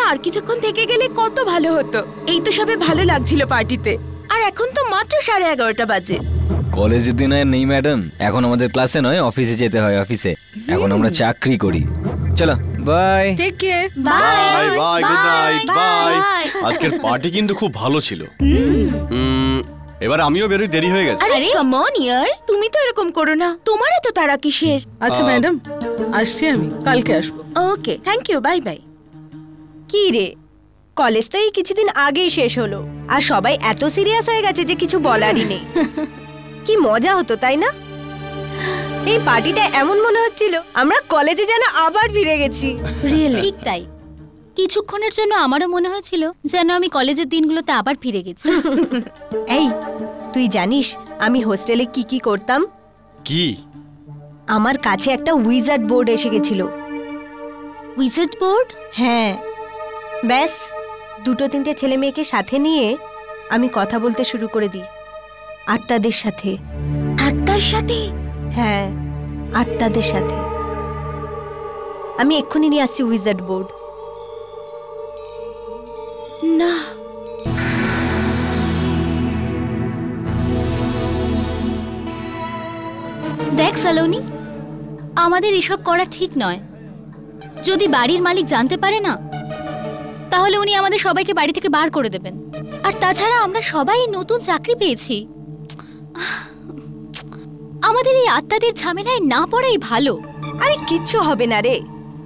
আর কিছুক্ষণ থেকে গেলে কত ভালো হতো। এই তো সবে ভালো লাগছিল পার্টিতে, আর এখন তো মাত্র 11:30 বাজে। কলেজের দিন আর নেই ম্যাডাম, এখন আমাদের ক্লাসে নয় অফিসে যেতে হয়। অফিসে এখন আমরা চাকরি করি। চলো bye, take care, bye bye, good night, bye. আজকের পার্টি কিন্তু খুব ভালো ছিল। এবার আমিও বেরোই, দেরি হয়ে গেছে। আরে কাম অন ইয়ার, তুমি তো এরকম করো না, তোমার এত তাড়া কিসের? আচ্ছা ম্যাডাম, আসছি আমি, কালকে আসবো। ওকে, থ্যাংক ইউ, বাই বাই। কি রে, কলেজ তো এই কিছুদিন আগেই শেষ হলো, আর সবাই এত সিরিয়াস হয়ে গেছে যে কিছু বলারই নেই। কি মজা হতো তাই না? এই পার্টিটা এমন মনে হচ্ছিল আমরা কলেজে যেন আবার ফিরে গেছি। রিয়েলি? ঠিক তাই, কিছুক্ষণের জন্য আমারও মনে হয়েছিল যেন আমি কলেজের দিনগুলোতে আবার ফিরে গেছি। এই, তুই জানিস আমি হোস্টেলে কি কি করতাম? কি? আমার কাছে একটা উইজার্ড বোর্ড এসে গেছিল। Wizard board? হ্যাঁ, ব্যাস 2-3টে ছেলে মেয়েকে সাথে নিয়ে আমি কথা বলতে শুরু করে দিই আত্মাদের সাথে। আত্মার সাথে? হ্যাঁ, আত্মাদের সাথে। আমি এক্ষুনি নিয়ে আসছি উইজার্ড বোর্ড। না, দেখ সালোনি, আমাদের এসব করা ঠিক নয়। যদি বাড়ির মালিক জানতে পারে না, তাহলে উনি আমাদের সবাইকে বাড়ি থেকে বার করে দেবেন। আর তাছাড়া আমরা সবাই নতুন চাকরি পেয়েছি, আমাদের এই আত্মাদের ঝামেলায় না পড়াই ভালো। আরে কিচ্ছু হবে না রে,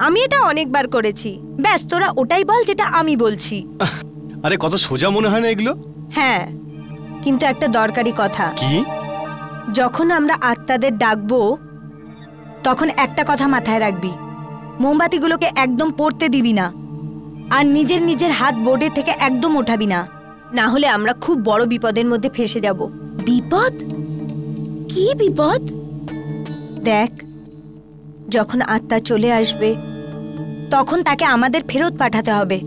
আমি এটা অনেকবার করেছি। ব্যাস তোরা ওটাই বল যেটা আমি বলছি। আরে কত সোজা মনে হয় না এগুলো? হ্যাঁ, কিন্তু একটা দরকারি কথা। কি? যখন আমরা আত্মাদের ডাকবো তখন একটা কথা মাথায় রাখবি, মোমবাতিগুলোকে একদম পড়তে দিবি না, আর নিজের নিজের হাত বোর্ডের থেকে একদম ওঠাবি না, না হলে আমরা খুব বড় বিপদের মধ্যে ফেসে যাব। বিপদ? কি বিপদ? দেখ, যখন আত্মা চলে আসবে তখন তাকে আমাদের ফেরত পাঠাতে হবে,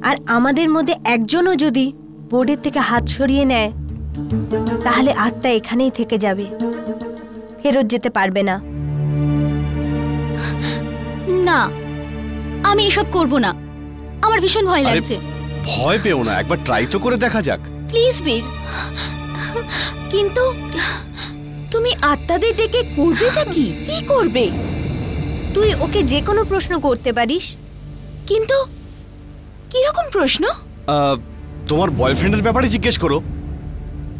আর আমাদের মধ্যে একজনও যদি বোর্ডের থেকে হাত সরিয়ে নেয় তাহলে আত্মা এখানেই থেকে যাবে, ফেরত যেতে পারবে না। না, আমি এসব করব না, আমার ভীষণ ভয় লাগছে। ভয় পেও না, একবার ট্রাই তো করে দেখা যাক। প্লিজ বীর। কিন্তু তুমি আত্মাদের ডেকে করবেটা কি? কি করবে? তুই ওকে যে কোনো প্রশ্ন করতে পারিস। কিন্তু কিরকম প্রশ্ন? তোমার বয়ফ্রেন্ডের ব্যাপারে জিজ্ঞেস করো।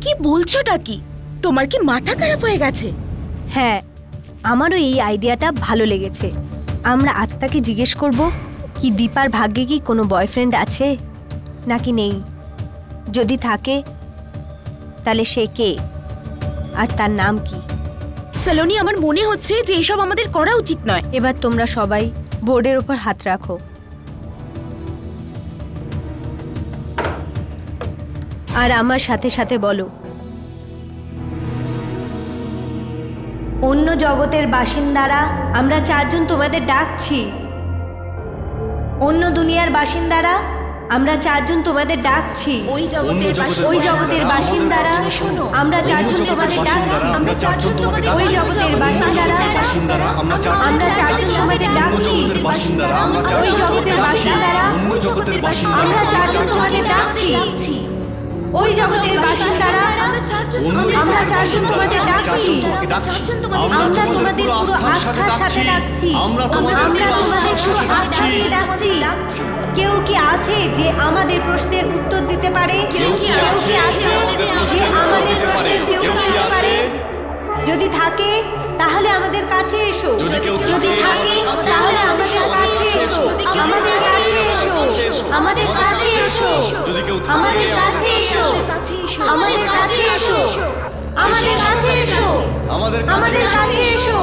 কি বলছোটা কি? তোমার কি মাথা খারাপ হয়ে গেছে? হ্যাঁ, আমারও এই আইডিয়াটা ভালো লেগেছে। আমরা আত্মাকে জিজ্ঞেস করব কি দীপার ভাগ্যে কি কোনো বয়ফ্রেন্ড আছে নাকি নেই। যদি থাকে তাহলে সে কে আর তার নাম কি। সালোনি, আমার মনে হচ্ছে যে এসব আমাদের করা উচিত নয়। এবার তোমরা সবাই বোর্ডের উপর হাত রাখো আর আমার সাথে সাথে বলো, অন্য জগতের বাসিন্দারা আমরা 4 জন তোমাদের ডাকছি। অন্য দুনিয়ার বাসিন্দারা আমরা 4 জন তোমাদের ডাকছি। ওই জগতের বাসিন্দারা আমরা 4 জন তোমাদের ডাকছি। ওই জগতের বাসিন্দারা আমরা 4 জন তোমাদের ডাকছি। ওই জগতের বাসিন্দারা আমরা 4 জন তোমাদের ডাকছি। ওই জগতের বাসিন্দারা আমরা 4 জন তোমাদের ডাকছি। আমরা তোমাদের পুরো আস্থার সাথে ডাকছি। আমরা তোমাদের আস্থার সাথে ডাকছি। কেউ কি আছে যে আমাদের প্রশ্নের উত্তর দিতে পারে? কেউ কি আছে যে আমাদের প্রশ্নের উত্তর দিতে পারে? যদি থাকে তাহলে আমাদের কাছে এসো। যদি থাকে তাহলে আমাদের কাছে এসো। আমাদের কাছে এসো। আমাদের কাছে এসো। আমাদের কাছে এসো। আমাদের কাছে এসো। আমাদের কাছে এসো। আমাদের কাছে এসো।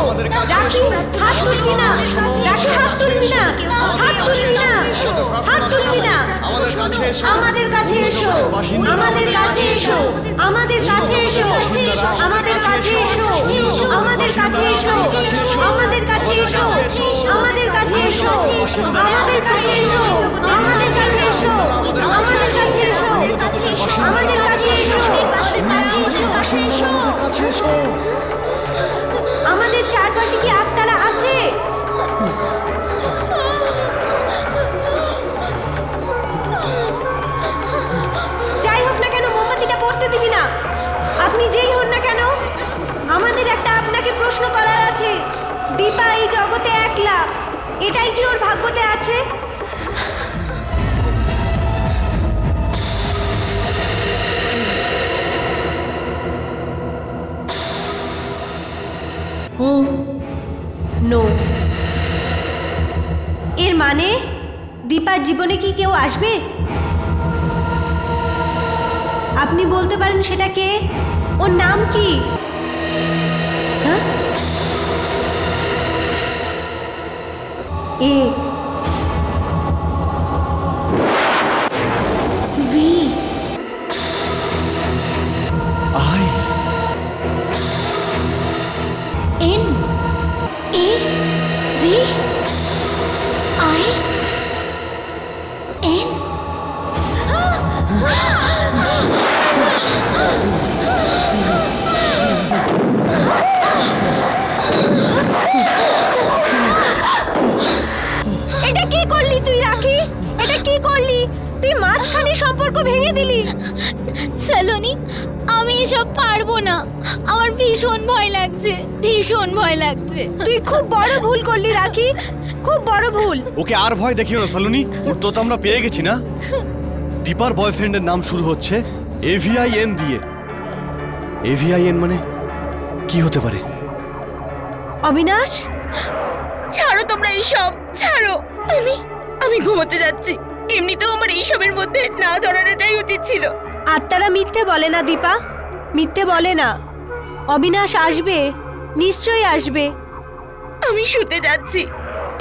রাখি, হাত তুলবি না। রাখি, হাত তুলবি না। হাত তুলবি না। হাত তুলবি না। আমাদের কাছে এসো। আমাদের কাছে এসো। আমাদের কাছে এসো। আমাদের কাছে এসো। আমাদের কাছে এসো। আমাদের কাছে এসো। আমাদের কাছে এসো। আমাদের কাছে এসো। আমাদের কাছে এসো। আমাদের কাছে এসো। আমাদের কাছে এসো। আমাদের কাছে এসো। আমাদের চারপাশে কি আত্মারা আছে? গেছে। ও নো, এর মানে দীপার জীবনে কি কেউ আসবে? আপনি বলতে পারেন সেটা কে? ওর নাম কি? হ্যাঁ? A V I N A V I N. এটা কি করলি তুই রাখি? এটা কি করলি তুই? মাঝখানে সম্পর্ক ভেঙে দিলি। সালোনি, আমি এসব পারবো না। আমার ভীষণ ভয় লাগছে, ভীষণ ভয় লাগছে। তুই খুব বড় ভুল করলি রাখি, খুব বড় ভুল। ওকে আর ভয় দেখিও না সালুনি, ওর তো আমরা পেয়ে গেছি না। দীপার বয়ফ্রেন্ডের নাম শুরু হচ্ছে AVIN দিয়ে। AVIN মানে কি হতে পারে? অবিনাশ, ছাড়ো তোমরা এইসব, ছাড়ো। আমি ঘুমোতে যাচ্ছি। এমনিতেও আমার এইসবের মধ্যে না ধরানোটাই উচিত ছিল। আত্মারা মিথ্যে বলে না দীপা, মিথ্যে বলে না। অবিনাশ আসবে, নিশ্চয়ই আসবে। আমি শুতে যাচ্ছি,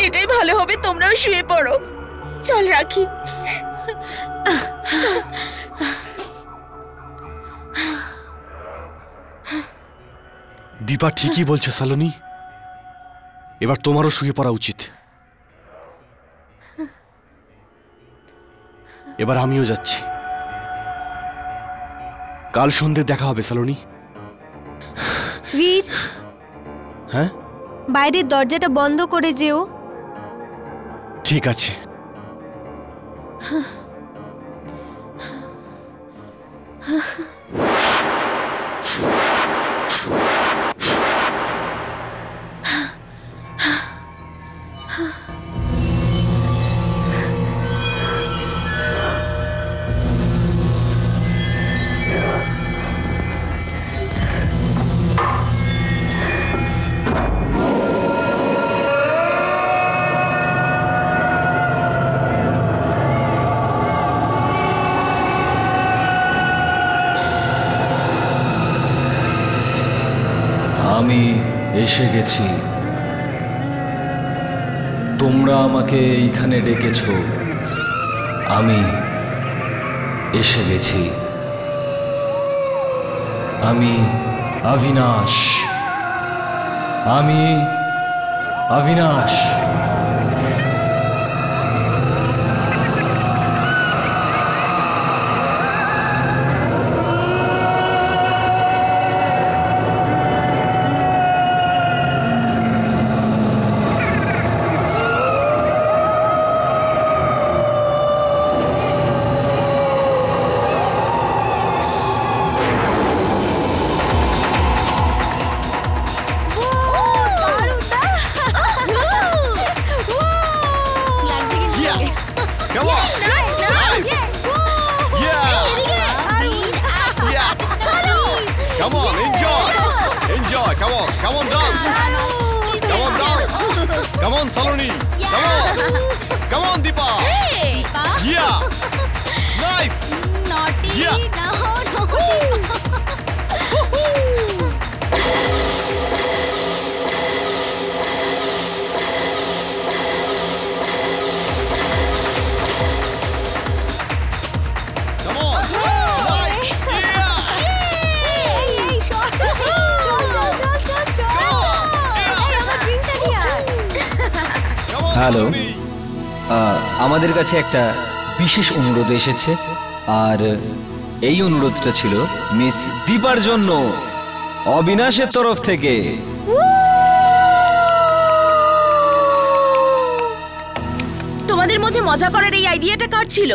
এটাই ভালো হবে। তোমরাও শুয়ে পড়ো। চল রাখি। দীপা ঠিকই বলছে সালুনি, এবার তোমারও শুয়ে পড়া উচিত। এবার আমিও যাচ্ছি। কাল সন্ধ্যে দেখা হবে সালুনি। বীর, হ্যাঁ বাইরের দরজাটা বন্ধ করে যেও। ঠিক আছে। আমি এসে গেছি। তোমরা আমাকে এইখানে ডেকেছো, আমি এসে গেছি। আমি অবিনাশ, আমি Abinash. Come on! Nice! Yeah! Yeah! Come on, enjoy! Enjoy! Come on, come on, dance! Come on, dance! Come on, Saloni! Come on! Come on, Deepa! Yeah! Nice! Naughty! Yeah. No, no. Come on! Nice! Yeah! Come on, Hello. Saloni! আমাদের কাছে একটা বিশেষ অনুরোধ এসেছে, আর এই অনুরোধটা ছিল miss দীপার জন্য অবিনাশের তরফ থেকে। তোমাদের মধ্যে মজা করার এই আইডিয়াটা কার ছিল?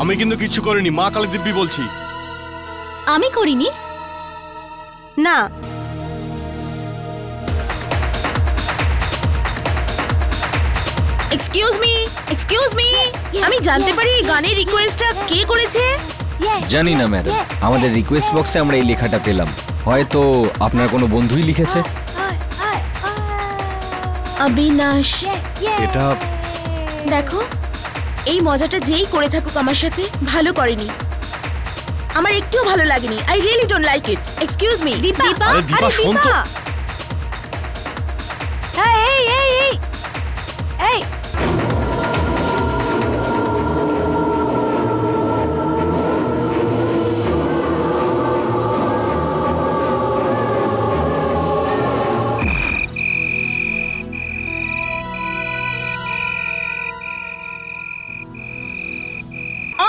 আমি কিন্তু কিচ্ছু করিনি, মা কালী দিব্যি বলছি। আমি করিনি। না, এক্সকিউজ মি, আমি জানতে পারি এই গানের রিকোয়েস্টটা কে করেছে? জানি না ম্যাডাম, আমাদের রিকোয়েস্ট বক্সে আমরা এই লেখাটা পেলাম। হয়তো আপনার কোনো বন্ধুই লিখেছে। অবিনাশ। এটা দেখো, এই মজাটা যেই করে থাকুক আমার সাথে ভালো করেনি, আমার একটুও ভালো লাগেনি। I really don't like it. Excuse me. Deepa আরে দীপা শোন তো। এই এই এই এই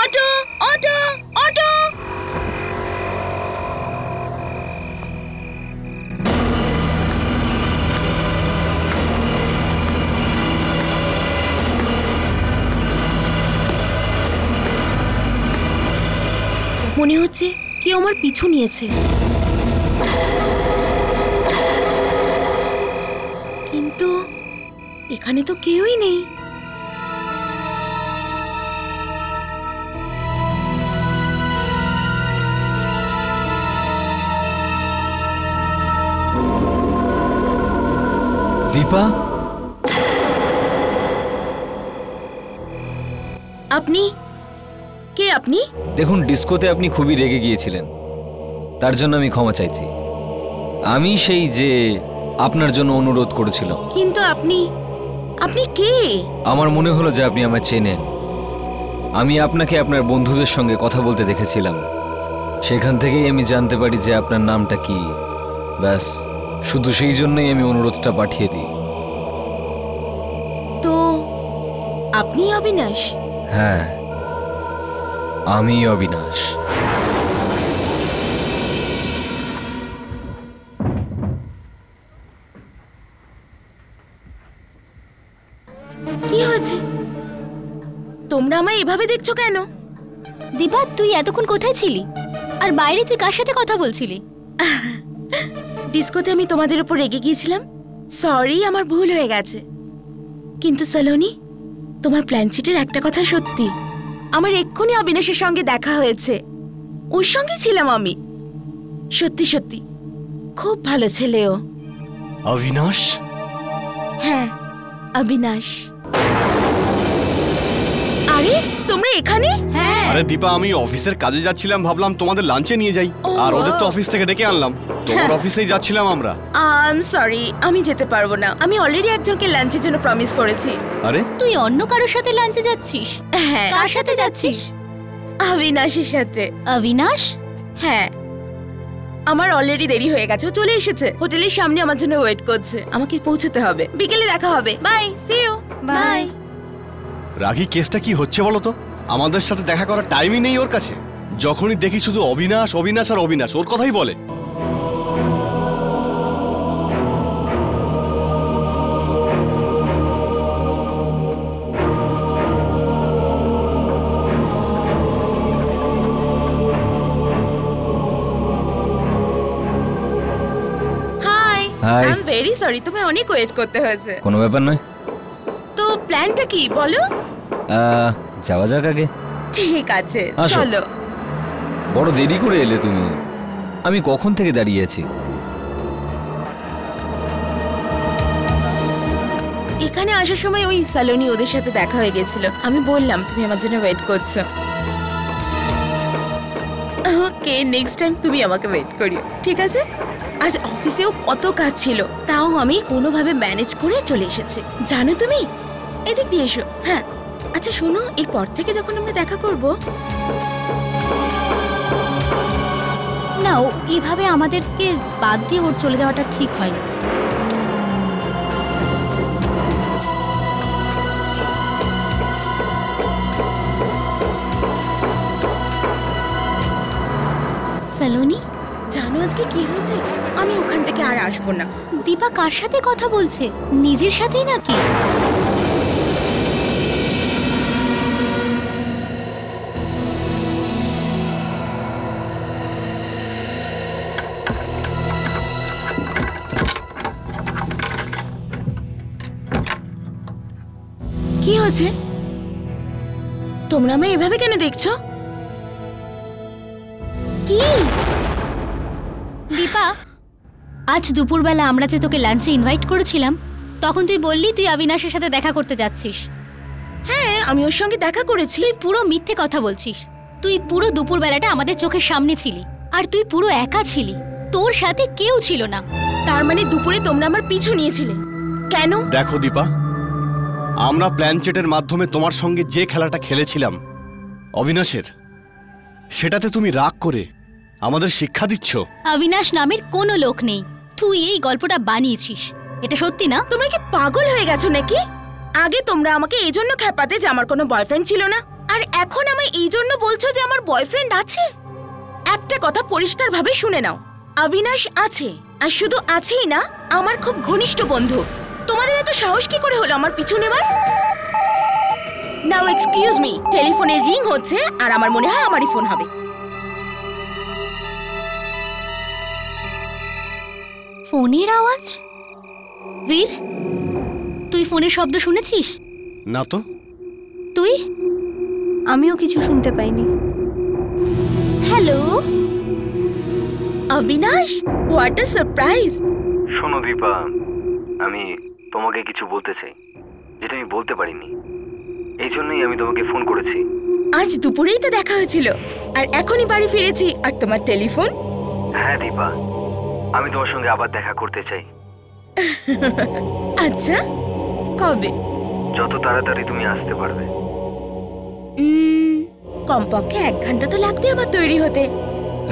অটো, অটো, অটো। মনে হচ্ছে কেউ আমার পিছু নিয়েছে, কিন্তু এখানে তো কেউই নেই। দীপা, আপনি কে? আপনি দেখুন ডিস্কোতে আপনি খুবই রেগে গিয়েছিলেন, তার জন্য আমি ক্ষমা চাইছি। আমি সেই যে আপনার জন্য অনুরোধ করেছিল। কিন্তু আপনি আপনি কে? আমার মনে হলো যে আপনি আমায় চেনেন। আমি আপনাকে আপনার বন্ধুদের সঙ্গে কথা বলতে দেখেছিলাম, সেখান থেকেই আমি জানতে পারি যে আপনার নামটা কি। ব্যাস, শুধু সেই জন্যই আমি অনুরোধটা পাঠিয়ে দিই। তো আপনি অবিনাশ? হ্যাঁ, আমি অবিনাশ। কি হয়েছে? তোমরা আমায় এভাবে দেখছো কেন? দীপা, তুই এতক্ষণ কোথায় ছিলি? আর বাইরে তুই কার সাথে কথা বলছিলি? ডিস্কোতে আমি তোমাদের উপর রেগে গিয়েছিলাম। সরি, আমার ভুল হয়ে গেছে। কিন্তু সালোনি, তোমার প্ল্যান চিটের একটা কথা সত্যি। আমার এক্ষুনি অবিনাশের সঙ্গে দেখা হয়েছে, ওর সঙ্গে ছিলাম আমি। সত্যি সত্যি খুব ভালো ছেলে ও। অবিনাশ? হ্যাঁ, অবিনাশ। আরে তোমরা এখানে? হ্যাঁ। আরে দীপা, আমি অফিসের কাজে যাচ্ছিলাম, ভাবলাম তোমাদের লাঞ্চে নিয়ে যাই। আর ওদের তো অফিস থেকে ডেকে আনলাম, তোমার অফিসেই যাচ্ছিলাম আমরা। সরি, আমি যেতে পারবো না। আমি অলরেডি একজনকে লাঞ্চের জন্য প্রমিস করেছি। আরে তুই অন্য কারোর সাথে লাঞ্চে যাচ্ছিস? হ্যাঁ, কার সাথে যাচ্ছিস? অবিনাশের সাথে। অবিনাশ? হ্যাঁ, আমার অলরেডি দেরি হয়ে গেছে। ও চলে এসেছে, হোটেলের সামনে আমার জন্য ওয়েট করছে। আমাকে পৌঁছতে হবে, বিকেলে দেখা হবে। Bye, see you. বাই। রাগি, কেসটা কি হচ্ছে বলো তো? আমাদের সাথে দেখা করার টাইমই নেই ওর কাছে। যখনই দেখি শুধু অবিনাশ অবিনাশ আর অবিনাশ, ওর কথাই বলে। Hi. Hi. I am very sorry, তোমায় অনেক ওয়েট করতে হয়েছে। কোনো ব্যাপার নয়। তো প্ল্যানটা কি বলো? যাওয়া যাক আগে। ঠিক আছে, আসো। চলো। বড় দেরি করে এলে তুমি, আমি কখন থেকে দাঁড়িয়ে আছি। এখানে আসার সময় ওই সালোনি ওদের সাথে দেখা হয়ে গেছিল। আমি বললাম তুমি আমার জন্য ওয়েট করছো। ওকে, নেক্সট টাইম তুমি আমাকে ওয়েট করিও, ঠিক আছে? আজ অফিসেও কত কাজ ছিল, তাও আমি কোনোভাবে ম্যানেজ করে চলে এসেছি। জানো তুমি, এদিক দিয়ে এসো। হ্যাঁ, আচ্ছা শোনো, এরপর থেকে যখন আমরা দেখা করব, না, ও এভাবে আমাদেরকে বাদ দিয়ে ওর চলে যাওয়াটা ঠিক হয়নি। সালোনি, জানো আজকে কি হয়েছে? আমি ওখান থেকে আর আসবো না। দীপা কার সাথে কথা বলছে? নিজের সাথেই নাকি? কি হয়েছে? তোমরা আমায় এভাবে কেন দেখছো? কি? দীপা, আজ দুপুরবেলা আমরা যে তোকে লাঞ্চে ইনভাইট করেছিলাম, তখন তুই বললি তুই অবিনাশের সাথে দেখা করতে যাচ্ছিস। হ্যাঁ, আমি ওর সঙ্গে দেখা করেছি। তুই পুরো মিথ্যে কথা বলছিস। তুই পুরো দুপুরবেলাটা আমাদের চোখের সামনে ছিলি, আর তুই পুরো একা ছিলি, তোর সাথে কেউ ছিল না। তার মানে দুপুরে তোমরা আমার পিছু নিয়েছিলে কেন? দেখো দীপা, আমরা প্ল্যানচেটের মাধ্যমে তোমার সঙ্গে যে খেলাটা খেলেছিলাম অবিনাশের, সেটাতে তুমি রাগ করে আমাদের শিক্ষা দিচ্ছ। অবিনাশ নামের কোনো লোক নেই, তুই এই গল্পটা বানিয়েছিস। এটা সত্যি না? তোমরা কি পাগল হয়ে গেছো নাকি? আগে তোমরা আমাকে এই জন্য খেপাতে যে আমার কোনো বয়ফ্রেন্ড ছিল না, আর এখন আমায় এই জন্য বলছো যে আমার বয়ফ্রেন্ড আছে। একটা কথা পরিষ্কারভাবে শুনে নাও, অবিনাশ আছে, আর শুধু আছেই না, আমার খুব ঘনিষ্ঠ বন্ধু। তোমাদের এত সাহস কি করে হলো আমার পিছু নেবার? নাও এক্সকিউজ মি, টেলিফোনের রিং হচ্ছে, আর আমার মনে হয় আমারই ফোন হবে। ফোনের আওয়াজ? বীর, তুই ফোনের শব্দ শুনেছিস? না তো। তুই? আমিও কিছু শুনতে পাইনি। Hello Abinash, what a surprise. শোনো দীপা, আমি তোমাকে কিছু বলতে চাই, যেটা আমি বলতে পারিনি। এই জন্যই আমি তোমাকে ফোন করেছি। আজ দুপুরেই তো দেখা হয়েছিল, আর এখনই বাড়ি ফিরেছি, আর তোমার টেলিফোন। হ্যাঁ দীপা, আমি তোমার সঙ্গে আবার দেখা করতে চাই। আচ্ছা, কবে? যত তাড়াতাড়ি তুমি আসতে পারবে। কমপক্ষে 1 ঘন্টা তো লাগবে আমার তৈরি হতে।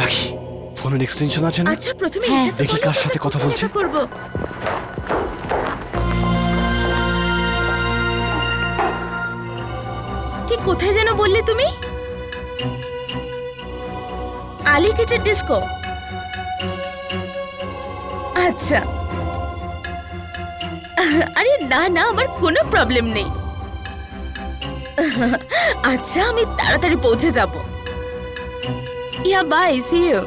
রাখি, ফোনের এক্সটেনশন আছে না? আচ্ছা, প্রথমে হ্যাঁ। এটা তো দেখি বলো কার যে সাথে আমরা কথা বলছে। দেখা করব। ঠিক কোথায় যেন বললে তুমি? আলিগেটর ডিস্কো। আচ্ছা, আরে না না, আমার কোনো প্রবলেম নেই। আচ্ছা, আমি তাড়াতাড়ি পৌঁছে যাব। ইয়া, বাই, সি ইউ।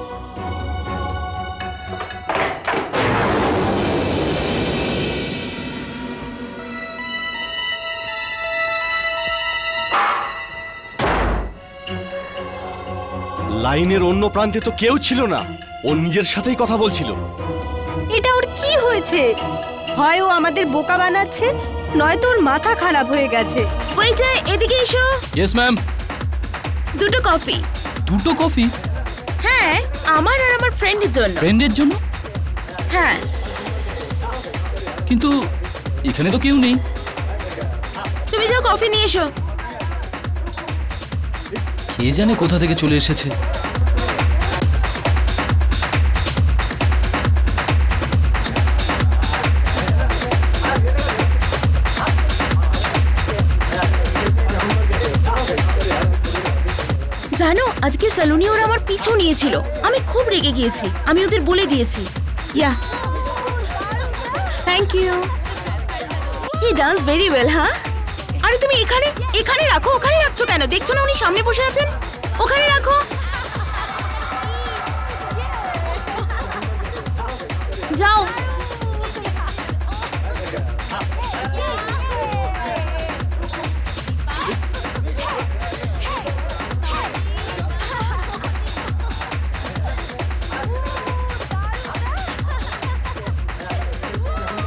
লাইনের অন্য প্রান্তে তো কেউ ছিল না, ও নিজের সাথেই কথা বলছিল। এটা ওর কি হয়েছে? হয় ও আমাদের বোকা বানাচ্ছে, নয়তো ওর মাথা খারাপ হয়ে গেছে। ওয়েটার, এদিকে এসো। Yes ma'am. 2টো কফি। 2টো কফি? হ্যাঁ, আমার আর আমার ফ্রেন্ডের জন্য। ফ্রেন্ডের জন্য? হ্যাঁ। কিন্তু এখানে তো কেউ নেই। তুমি যাও কফি নিয়ে এসো। কে জানে কোথা থেকে চলে এসেছে। জানো, আজকে সালুনি ওরা আমার পিছু নিয়েছিল, আমি খুব রেগে গিয়েছি। আমি ওদের বলে দিয়েছি। Yeah, thank you. He dance very well. হ্যাঁ, আরে তুমি এখানে এখানে রাখো। ওখানে রাখছো কেন? দেখছো না উনি সামনে বসে আছেন? ওখানে রাখো। যাও।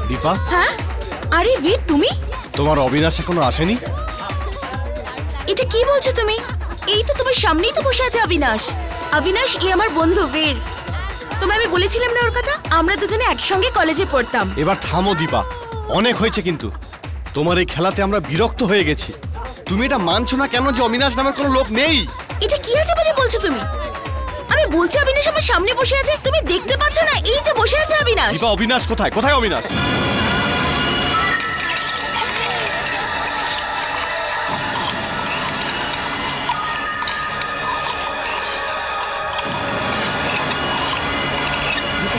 দীপা, হ্যাঁ, আরে বীর, তুমি? তোমার অবিনাশ এখনো আসেনি? এটা কি বলছো তুমি? এই তো তোমার সামনেই তো বসে আছে অবিনাশ। অবিনাশ ই আমার বন্ধু বীর। তোমায় আমি বলেছিলাম না ওর কথা? আমরা দুজনে একসঙ্গে কলেজে পড়তাম। এবার থামো দীপা, অনেক হয়েছে কিন্তু। তোমার এই খেলাতে আমরা বিরক্ত হয়ে গেছি। তুমি এটা মানছো না কেন যে অবিনাশ নামের কোনো লোক নেই? এটা কি আছে বাজে বলছো তুমি? আমি বলছি অবিনাশ আমার সামনে বসে আছে, তুমি দেখতে পাচ্ছ না? এই যে বসে আছে অবিনাশ। দীপা, অবিনাশ কোথায়? কোথায় অবিনাশ?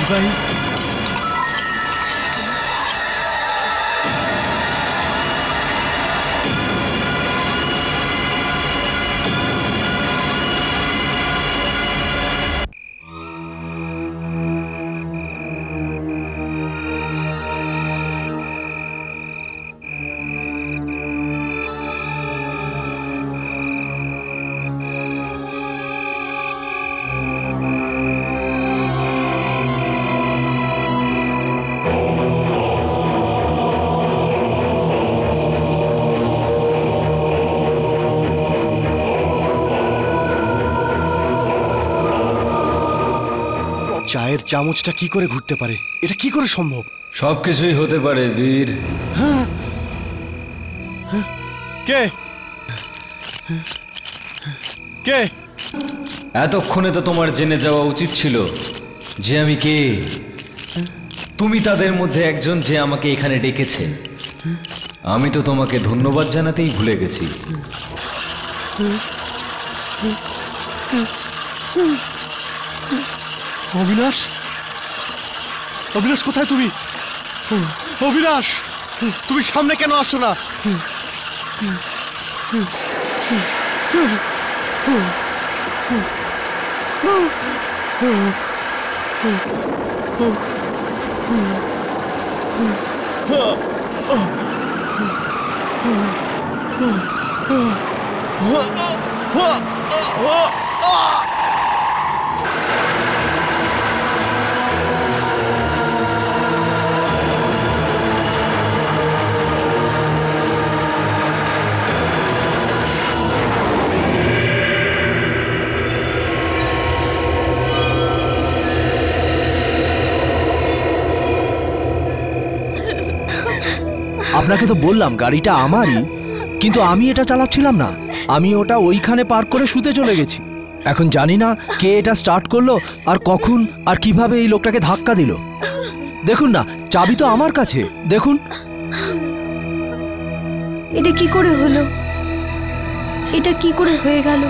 ভাই, চায়ের চামচটা কি করে ঘুরতে পারে? এটা কি করে সম্ভব? সবকিছুই হতে পারে বীর। কে কে? এতক্ষণে তো তোমার জেনে যাওয়া উচিত ছিল যে আমি কে। তুমি তাদের মধ্যে একজন যে আমাকে এখানে ডেকেছে। আমি তো তোমাকে ধন্যবাদ জানাতেই ভুলে গেছি। অবিনাশ, অবিনাশ কোথায় তুমি? অবিনাশ, তুমি সামনে কেন আসো না? আপনাকে তো বললাম গাড়িটা আমারই, কিন্তু আমি এটা চালাচ্ছিলাম না। আমি ওটা ওইখানে পার্ক করে শুতে চলে গেছি। এখন জানি না কে এটা স্টার্ট করলো আর কখন আর কিভাবে এই লোকটাকে ধাক্কা দিল। দেখুন না, চাবি তো আমার কাছে। দেখুন, এটা কি করে হলো? এটা কি করে হয়ে গেল?